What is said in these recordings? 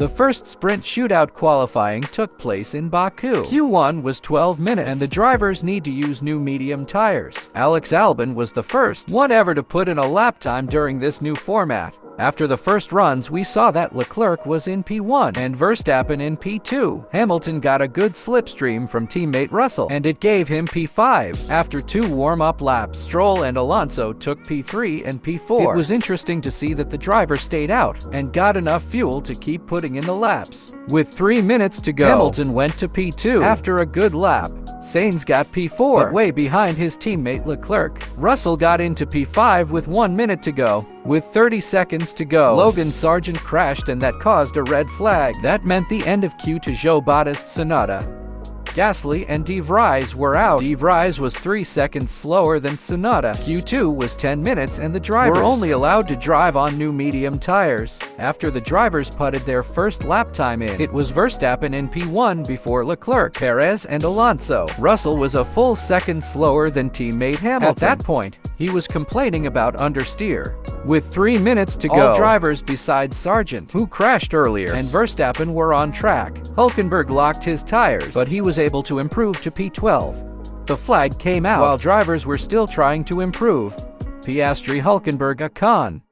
The first sprint shootout qualifying took place in Baku. Q1 was 12 minutes, and the drivers need to use new medium tires. Alex Albon was the first one ever to put in a lap time during this new format. After the first runs, we saw that Leclerc was in P1 and Verstappen in P2. Hamilton got a good slipstream from teammate Russell, and it gave him P5. After 2 warm-up laps, Stroll and Alonso took P3 and P4. It was interesting to see that the driver stayed out and got enough fuel to keep putting in the laps. With 3 minutes to go, Hamilton went to P2 after a good lap. Sainz got P4, but way behind his teammate Leclerc. Russell got into P5 with 1 minute to go. With 30 seconds to go, Logan Sargent crashed, and that caused a red flag. That meant the end of Q2 Bottas Tsunoda. Gasly and De Vries were out. De Vries was 3 seconds slower than Tsunoda. Q2 was 10 minutes, and the drivers were only allowed to drive on new medium tires. After the drivers putted their first lap time in, it was Verstappen in P1 before Leclerc, Perez, and Alonso. Russell was a full second slower than teammate Hamilton. At that point, he was complaining about understeer. With 3 minutes to go, all drivers besides Sargent, who crashed earlier, and Verstappen were on track. Hulkenberg locked his tires, but he was able to improve to P12. The flag came out while drivers were still trying to improve. Piastri, Hulkenberg, Ocon,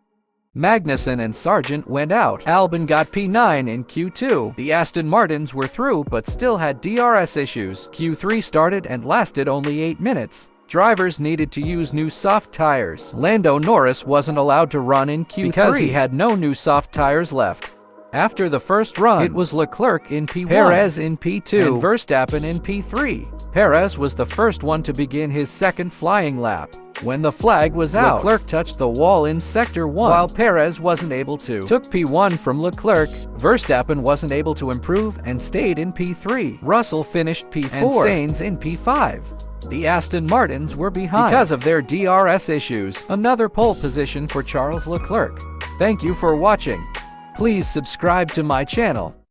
Magnussen, and Sargent went out. Albon got P9 in Q2. The Aston Martins were through but still had DRS issues. Q3 started and lasted only 8 minutes. Drivers needed to use new soft tires. Lando Norris wasn't allowed to run in Q3 because he had no new soft tires left. After the first run, it was Leclerc in P1, Perez in P2, and Verstappen in P3. Perez was the first one to begin his second flying lap. When the flag was out, Leclerc touched the wall in Sector 1, while Perez wasn't able to. Took P1 from Leclerc. Verstappen wasn't able to improve and stayed in P3. Russell finished P4, and Sainz in P5. The Aston Martins were behind because of their DRS issues. Another pole position for Charles Leclerc. Thank you for watching. Please subscribe to my channel.